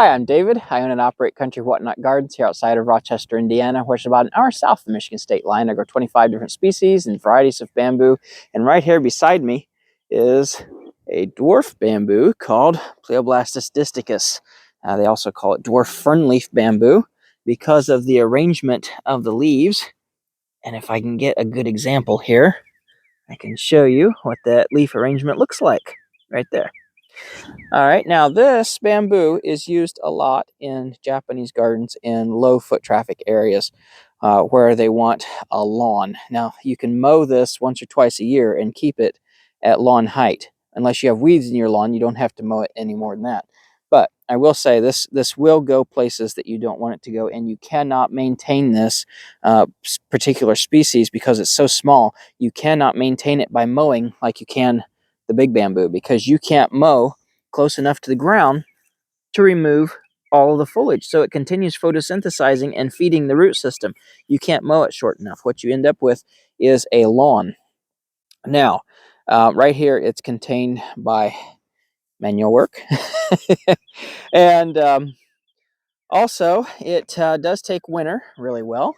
Hi, I'm David. I own and operate Country Whatnot Gardens here outside of Rochester, Indiana, which is about an hour south of the Michigan state line. I grow 25 different species and varieties of bamboo. And right here beside me is a dwarf bamboo called Pleioblastus distichus. They also call it dwarf fernleaf bamboo because of the arrangement of the leaves. And if I can get a good example here, I can show you what that leaf arrangement looks like right there. All right, now this bamboo is used a lot in Japanese gardens in low foot traffic areas where they want a lawn. Now, you can mow this once or twice a year and keep it at lawn height. Unless you have weeds in your lawn, you don't have to mow it any more than that. But I will say this will go places that you don't want it to go, and you cannot maintain this particular species because it's so small. You cannot maintain it by mowing like you can the big bamboo, because you can't mow close enough to the ground to remove all of the foliage. So it continues photosynthesizing and feeding the root system. You can't mow it short enough. What you end up with is a lawn. Now, right here, it's contained by manual work. And also, it does take winter really well.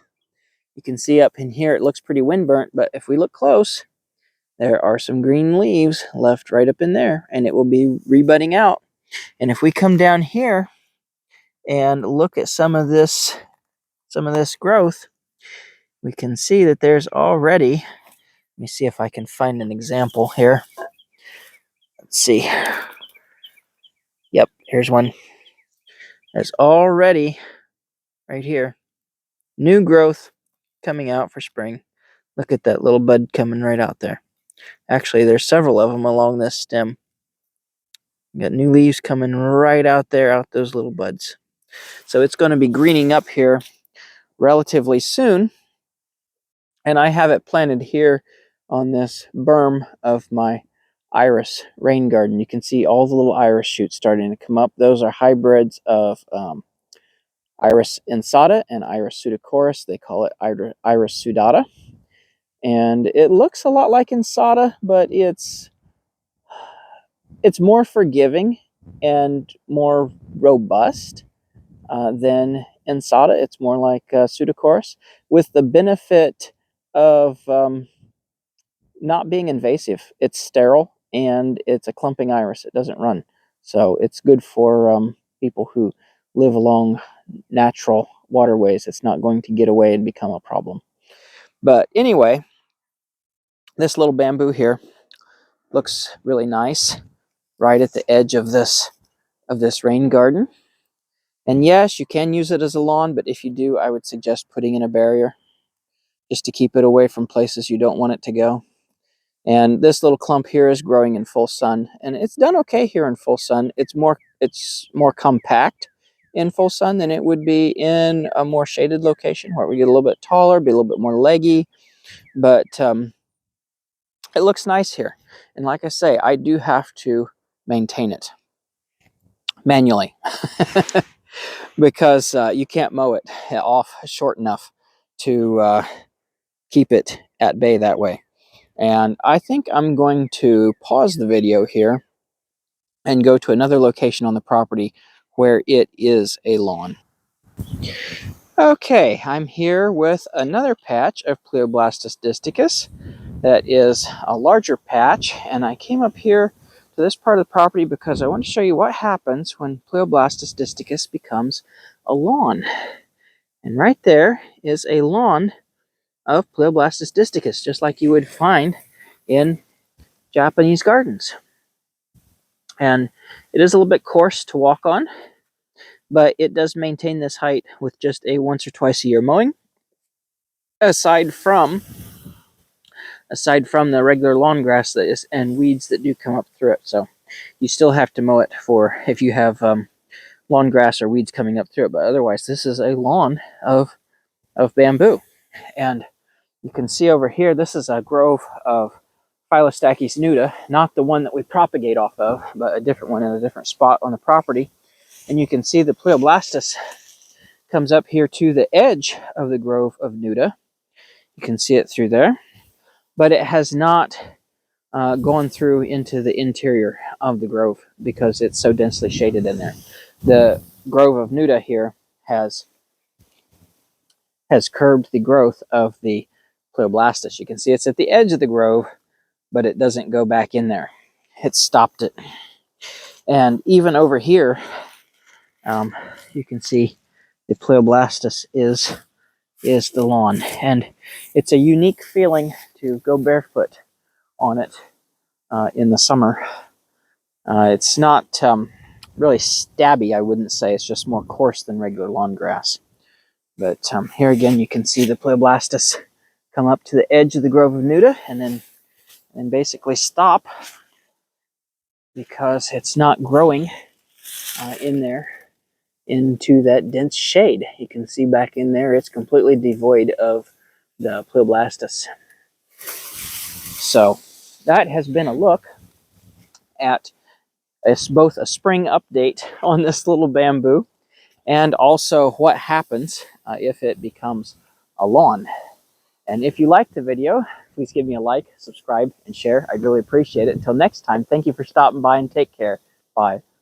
You can see up in here, it looks pretty windburnt, but if we look close, there are some green leaves left right up in there, and it will be rebudding out. And if we come down here and look at some of this growth, we can see that there's already, let me see if I can find an example here. Let's see. Yep, here's one. There's already, right here, new growth coming out for spring. Look at that little bud coming right out there. Actually, there's several of them along this stem. Got new leaves coming right out there, out those little buds. So it's going to be greening up here relatively soon. And I have it planted here on this berm of my iris rain garden. You can see all the little iris shoots starting to come up. Those are hybrids of Iris insata and Iris pseudochorus. They call it Iris sudata. And it looks a lot like insata, but it's more forgiving and more robust than insata. It's more like pseudochorus, with the benefit of not being invasive. It's sterile and it's a clumping iris. It doesn't run. So it's good for people who live along natural waterways. It's not going to get away and become a problem. But anyway, this little bamboo here looks really nice right at the edge of this rain garden. And yes, you can use it as a lawn, but if you do, I would suggest putting in a barrier just to keep it away from places you don't want it to go. And this little clump here is growing in full sun, and it's done okay here in full sun. It's more compact in full sun than it would be in a more shaded location where we get a little bit taller, be a little bit more leggy. But it looks nice here. And like I say, I do have to maintain it manually because you can't mow it off short enough to keep it at bay that way. And I think I'm going to pause the video here and go to another location on the property where it is a lawn. Okay, I'm here with another patch of Pleioblastus distichus that is a larger patch, and I came up here to this part of the property because I want to show you what happens when Pleioblastus distichus becomes a lawn. And right there is a lawn of Pleioblastus distichus, just like you would find in Japanese gardens. And it is a little bit coarse to walk on, but it does maintain this height with just a once or twice a year mowing, aside from the regular lawn grass that is and weeds that do come up through it. So you still have to mow it for if you have lawn grass or weeds coming up through it, but otherwise this is a lawn of bamboo. And you can see over here, this is a grove of Phyllostachys nuda, not the one that we propagate off of, but a different one in a different spot on the property. And you can see the Pleioblastus comes up here to the edge of the grove of nuda. You can see it through there, but it has not gone through into the interior of the grove because it's so densely shaded in there. The grove of Nuda here has curbed the growth of the Pleioblastus. You can see it's at the edge of the grove, but it doesn't go back in there. It stopped it. And even over here, you can see the Pleioblastus is the lawn. And it's a unique feeling to go barefoot on it in the summer. It's not really stabby, I wouldn't say. It's just more coarse than regular lawn grass. But here again, you can see the Pleioblastus come up to the edge of the grove of Nuda and then basically stop because it's not growing in there into that dense shade. You can see back in there, it's completely devoid of the Pleioblastus. So that has been a look at both a spring update on this little bamboo and also what happens if it becomes a lawn. And if you liked the video, please give me a like, subscribe, and share. I'd really appreciate it. Until next time, thank you for stopping by and take care. Bye.